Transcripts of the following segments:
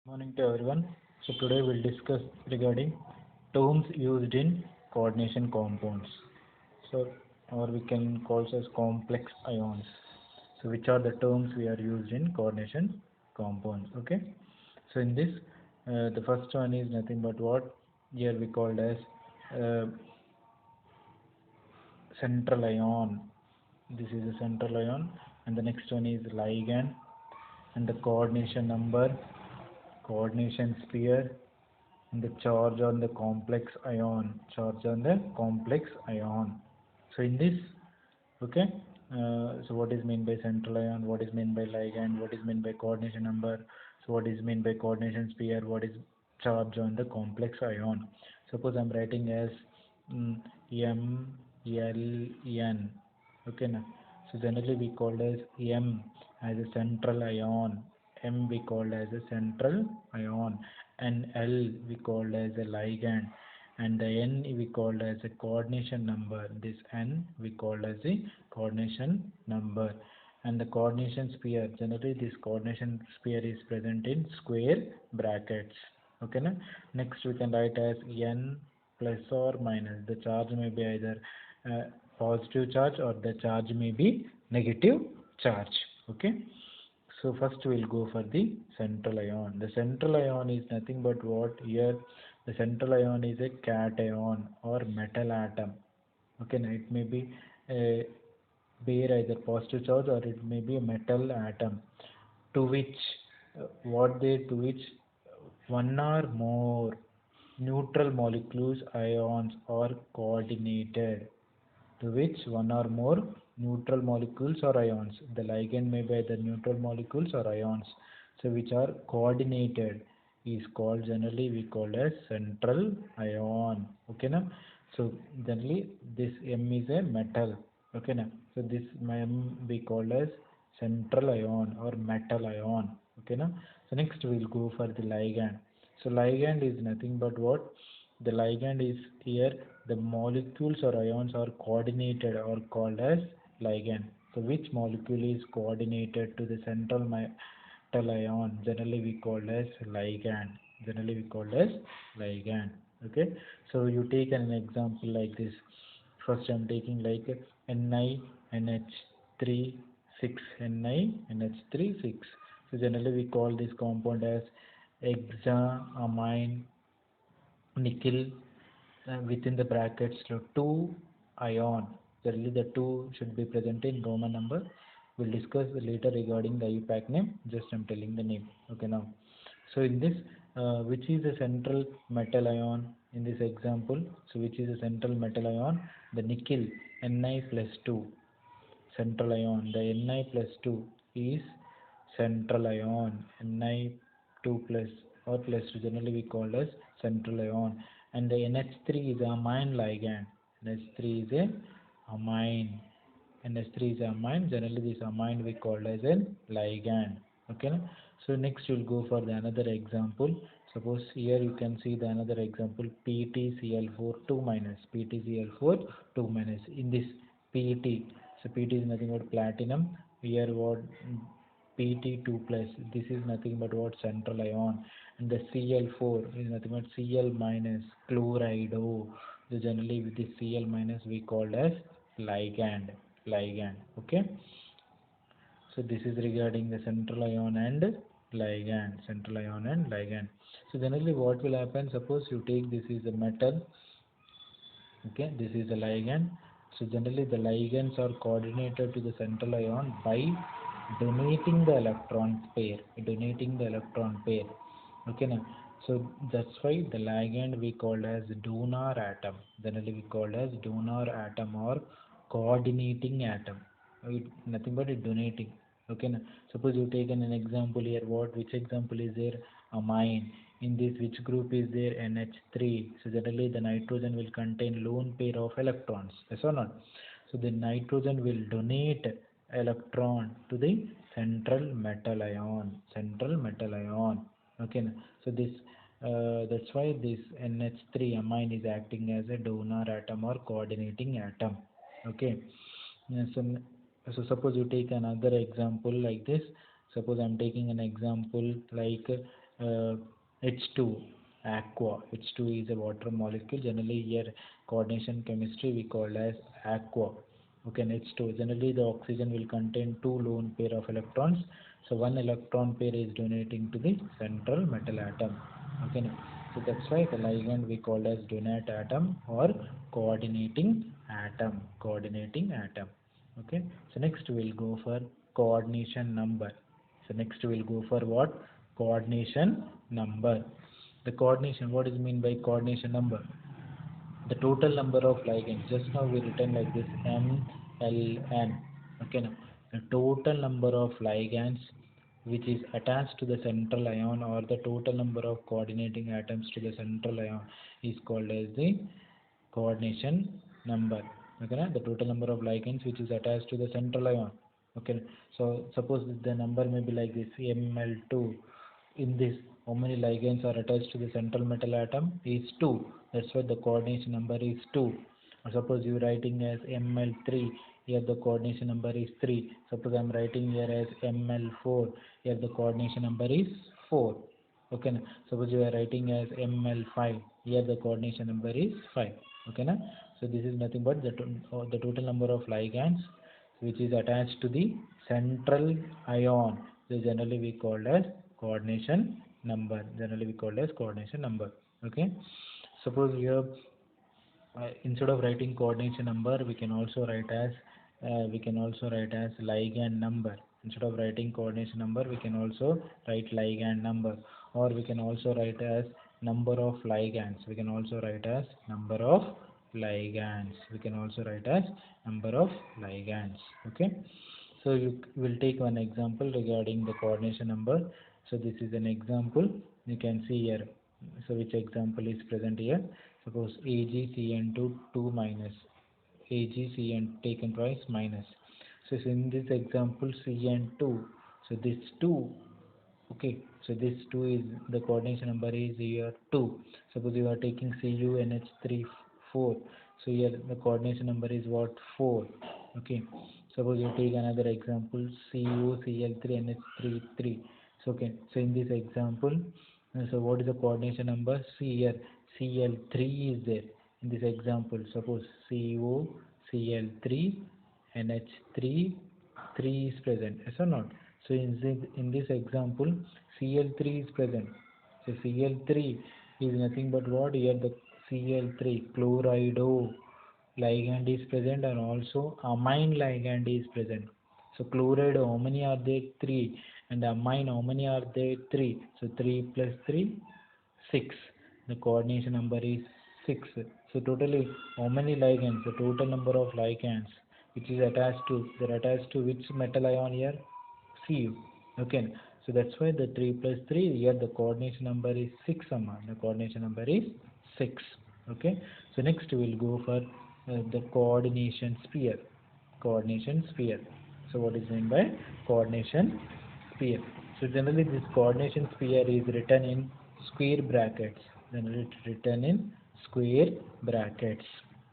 Morning to everyone. So today we'll discuss regarding terms used in coordination compounds. So or we can call as complex ions. So which are the terms we are used in coordination compounds? Okay. So in this, the first one is nothing but what here we called as uh, central ion. This is a central ion, and the next one is ligand, and the coordination number, coordination sphere, and the charge on the complex ion, so in this, okay, so what is meant by central ion, what is meant by ligand, what is meant by coordination number, so what is meant by coordination sphere, what is charge on the complex ion. Suppose I'm writing as mm, m l n, okay now. So generally we called as m as a central ion, m we called as a central ion, and l we called as a ligand, and the n we called as a coordination number. This n we called as a coordination number, and the coordination sphere, generally this coordination sphere is present in square brackets. Okay na? Next we can write as n plus or minus. The charge may be either uh, positive charge, or the charge may be negative charge. Okay, so first we'll go for the central ion. The central ion is nothing but what here, the central ion is a cation or metal atom. Okay, now it may be a bear either positive charge, or it may be a metal atom to which to which one or more neutral molecules ions are coordinated, to which one or more neutral molecules or ions. The ligand may be either neutral molecules or ions, so which are coordinated, is called, generally we call as central ion. Okay now. So generally this M is a metal. Okay now. So this M we call as central ion or metal ion. Okay now. So next we'll go for the ligand. So ligand is nothing but what? The ligand is here, the molecules or ions are coordinated or called as ligand. So which molecule is coordinated to the central metal ion? Generally we call as ligand. Generally we call as ligand. Okay. So you take an example like this. First I'm taking like NiNH3 6, NiNH3 6. So generally we call this compound as hexaamine nickel, within the brackets so 2 ion. Generally the 2 should be present in Roman number. We'll discuss later regarding the IUPAC name, just I'm telling the name. Okay now. So in this, which is the central metal ion in this example? So which is the central metal ion? The nickel, Ni plus 2, central ion. The Ni plus 2 is central ion. Ni2 plus or plus 2, generally we call as central ion. And the NH3 is amine ligand. NH3 is a amine. NH3 is amine. Generally this amine we call as a ligand. Okay. So next we'll go for the another example. Suppose here you can see the another example, PtCl4 2 minus, PtCl4 2 minus. In this PET, so PET is nothing but platinum. Here what, Pt2 plus, this is nothing but what, central ion. And the Cl4 is nothing but Cl minus chlorido. So generally with this Cl minus we called as ligand. Okay. So this is regarding the central ion and ligand. So generally what will happen, suppose you take this is a metal, okay, this is a ligand. So generally the ligands are coordinated to the central ion by donating the electron pair. Okay now. So that's why the ligand we called as donor atom. Generally we called as donor atom or coordinating atom. Nothing but it donating. Okay now. Suppose you take an example here. Which example is there? Amine. In this, which group is there? NH3. So generally the nitrogen will contain lone pair of electrons. Yes or not? So the nitrogen will donate electron to the central metal ion. Okay. So this, that's why this NH3 amine is acting as a donor atom or coordinating atom. Okay. So suppose you take another example like this. Suppose I'm taking an example like H2 aqua. H2 is a water molecule. Generally here coordination chemistry we call as aqua. Okay, and H2 generally the oxygen will contain two lone pair of electrons, so one electron pair is donating to the central metal atom. Okay, so that's why the ligand we call as donate atom or coordinating atom. Okay, so next we'll go for coordination number. So next we'll go for what? Coordination number. The coordination, what is mean by coordination number? The total number of ligands. Just now we written like this MLN. Okay, now the total number of ligands which is attached to the central ion, or the total number of coordinating atoms to the central ion, is called as the coordination number. Okay, the total number of ligands which is attached to the central ion. Okay, so suppose the number may be like this ml2. In this, how many ligands are attached to the central metal atom is 2. That's why the coordination number is 2. Or suppose you writing as ml3, here the coordination number is 3. Suppose I am writing here as ml4, here the coordination number is 4. Okay, na? Suppose you are writing as ml5, here the coordination number is 5. Okay, na? So this is nothing but the total number of ligands which is attached to the central ion. So generally we call as coordination number. Okay, suppose here instead of writing coordination number, we can also write as ligand number. Instead of writing coordination number, we can also write ligand number, or we can also write as number of ligands. Okay, so you will take one example regarding the coordination number. So this is an example you can see here. So which example is present here? Suppose AgCN2 2 minus AgCN taken twice minus. So in this example Cn2, so this 2, okay, so this 2 is the coordination number is here 2. Suppose you are taking CuNH3 4, so here the coordination number is what? 4. Okay, suppose you take another example CuCl3NH3 3. So okay, so in this example, so what is the coordination number? See here Cl3 is there in this example. Suppose CuCl3 NH3 3 is present, yes or not? So in this example Cl3 is present. So Cl3 is nothing but what? Here the Cl3 chlorido ligand is present, and also amine ligand is present. So chloride, how many are there? 3. And amine, how many are there? 3. So 3 plus 3, 6. The coordination number is 6. So totally how many ligands? The total number of ligands which is attached to, they're attached to which metal ion here? Cu. Okay, so that's why the 3 plus 3, here the coordination number is 6. The coordination number is 6. Okay, so next we will go for the coordination sphere. So what is meant by coordination sphere? So generally this coordination sphere is written in square brackets.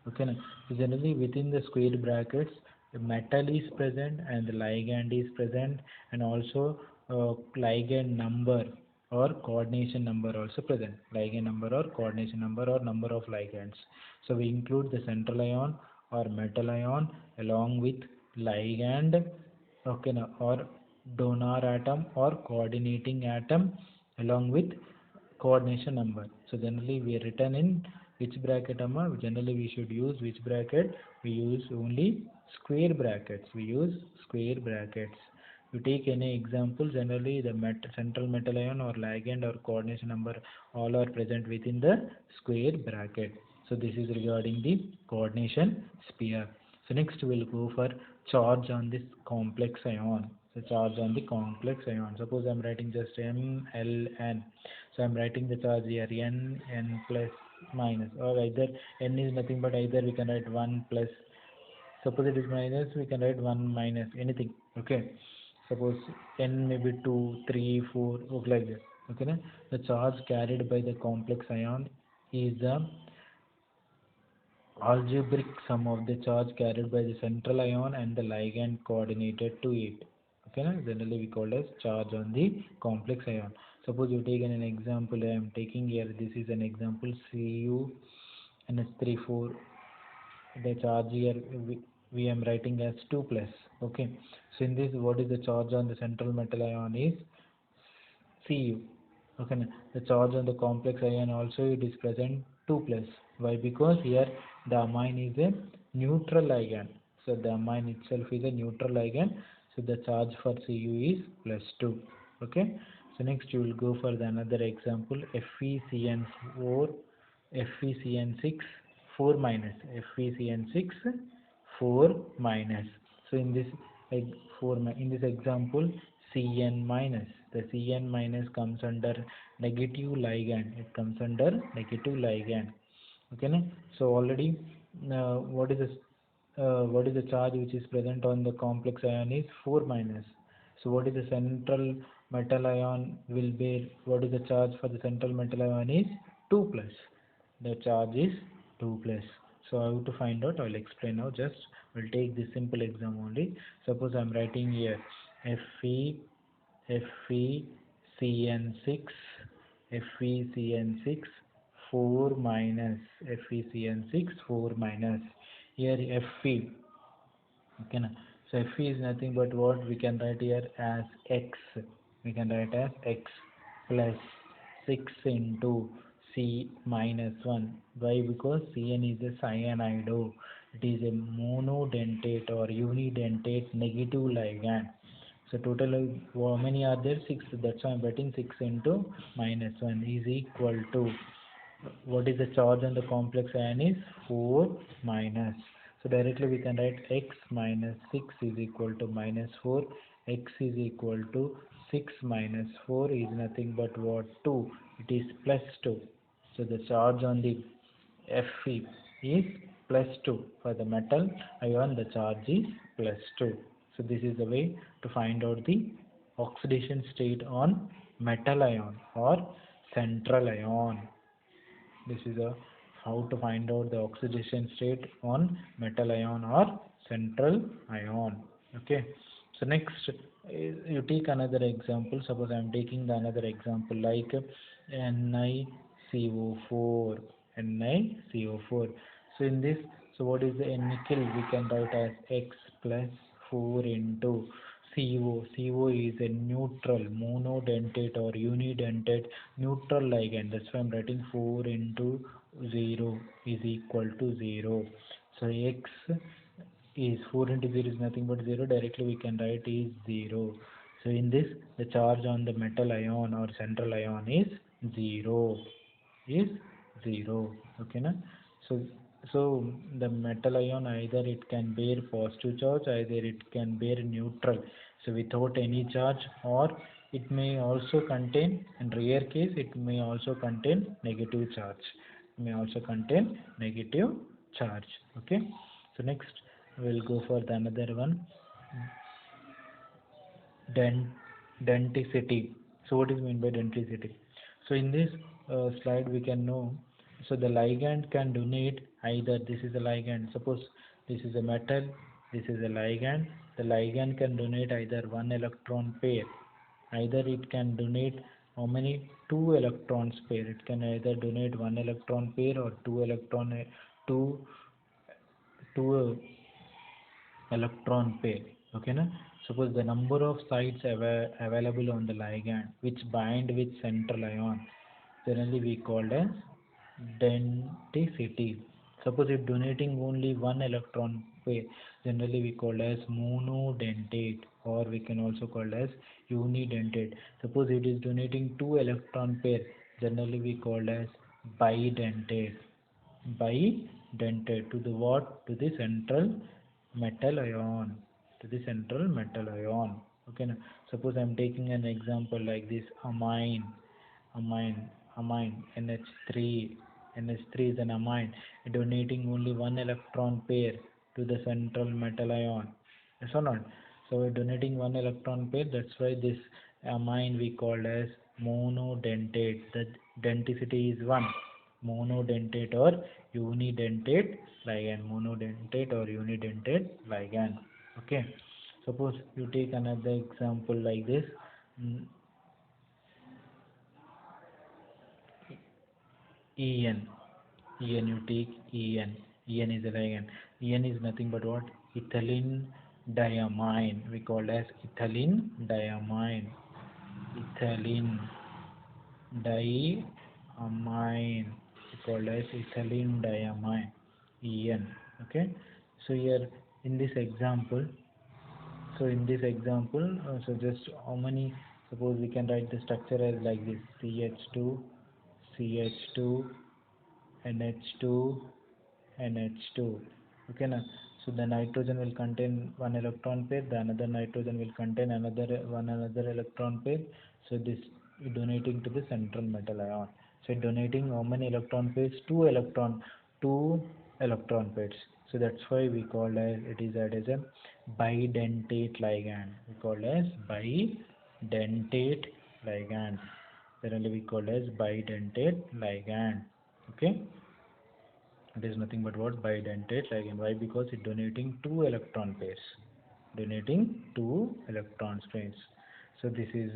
Okay, now, so generally within the square brackets the metal is present and the ligand is present, and also ligand number or coordination number also present. Ligand number or coordination number or number of ligands. So we include the central ion or metal ion along with ligand, okay, now, or donor atom or coordinating atom along with coordination number. So generally we are written in which bracket, amma? Generally we should use which bracket? We use only square brackets. You take any example, generally the central metal ion or ligand or coordination number all are present within the square bracket. So this is regarding the coordination sphere. So next we'll go for charge on this complex ion. So charge on the complex ion. Suppose I'm writing just MLN. So I'm writing the charge here N plus minus, or either N is nothing but either we can write 1 plus. Suppose it is minus, we can write 1 minus, anything. Okay, suppose N may be 2, 3, 4, okay, like that. Okay, na? The charge carried by the complex ion is the algebraic sum of the charge carried by the central ion and the ligand coordinated to it. Okay, na? Generally we call as charge on the complex ion. Suppose you take an example. I am taking here. This is an example. CuNH34. The charge here we am writing as 2 plus. Okay. So in this, what is the charge on the central metal ion is Cu. Okay. The charge on the complex ion also it is present 2 plus. Why? Because here the amine is a neutral ligand. So the amine itself is a neutral ligand. So the charge for Cu is plus 2. Okay. So next you will go for the another example. FeCN4, FeCN6, 4 minus, FeCN6, 4 minus. So in this 4 in this example, Cn minus. The Cn minus comes under negative ligand. It comes under negative ligand. Okay, no? So already, what is the charge which is present on the complex ion is 4 minus. So what is the central metal ion will bear? What is the charge for the central metal ion is 2 plus. The charge is 2 plus. So I have to find out. I will explain now. Just we'll take this simple exam only. Suppose I am writing here Fe FeCN6, FeCN6, 4 minus, FeCN6, 4 minus. Here Fe, okay na? So Fe is nothing but what we can write here as X. We can write as X plus 6 into C minus 1. Why? Because Cn is a cyanide. It is a monodentate or unidentate negative ligand. So total how many are there? 6. That's why I'm writing 6 into minus 1 is equal to, what is the charge on the complex ion is 4 minus. So directly we can write x minus 6 is equal to minus 4. X is equal to 6 minus 4 is nothing but what? 2. It is plus 2. So the charge on the Fe is plus 2. For the metal ion the charge is plus 2. So this is the way to find out the oxidation state on metal ion or central ion. This is a how to find out the oxidation state on metal ion or central ion. Okay. So next you take another example. Suppose I am taking the another example like NiCO4. NiCO4. So in this, so what is the nickel? We can write as X plus 4 into CO. CO is a neutral, monodentate or unidentate neutral ligand. That's why I'm writing 4 into 0 is equal to 0. So X is 4 into 0 is nothing but 0. Directly we can write is 0. So in this, the charge on the metal ion or central ion is 0. Is 0. Okay, na? So the metal ion either it can bear positive charge, either it can bear neutral. So without any charge, or it may also contain, in rare case, it may also contain negative charge. It may also contain negative charge. Okay. So next we'll go for the another one. Denticity. So what is meant by denticity? So in this slide we can know, so the ligand can donate either, this is a ligand, suppose this is a metal, this is a ligand, the ligand can donate either one electron pair, either it can donate how many? Two electrons pair. It can either donate one electron pair or two two electron pair. Okay, na? Suppose the number of sites available on the ligand which bind with central ion, generally we called as denticity. Suppose if donating only one electron pair, generally we call as monodentate, or we can also call as unidentate. Suppose it is donating two electron pair, generally we call as bidentate. Bidentate to the what? To the central metal ion. To the central metal ion. Okay. Now, suppose I am taking an example like this amine, amine, amine, NH3. NH3 is an amine donating only one electron pair to the central metal ion. Yes or not? So we're donating one electron pair. That's why this amine we called as monodentate. The denticity is 1. Monodentate or unidentate ligand. Monodentate or unidentate ligand. Okay. Suppose you take another example like this. En. En you take En. En is a ligand. En is nothing but what? Ethylene diamine. We call as ethylene diamine. Ethylene diamine. We call as ethylene diamine. En. Okay. So here in this example, so just how many, suppose we can write the structure as like this: CH2, CH2, NH2, NH2. Okay na? So the nitrogen will contain one electron pair, the another nitrogen will contain another electron pair. So this is donating to the central metal ion. So donating how many electron pairs? Two electron pairs. So that's why we call as it is that as a bidentate ligand. We call as bidentate ligand. Generally we call as bidentate ligand. Okay. It is nothing but what? Bidentate ligand. Why? Because it donating two electron pairs. Donating two electron pairs. So this is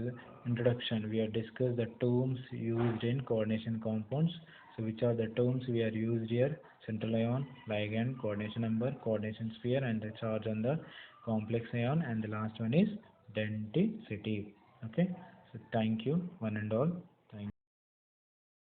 introduction. We have discussed the terms used in coordination compounds. So which are the terms we are used here? Central ion, ligand, coordination number, coordination sphere, and the charge on the complex ion. And the last one is denticity. Okay. So thank you, one and all.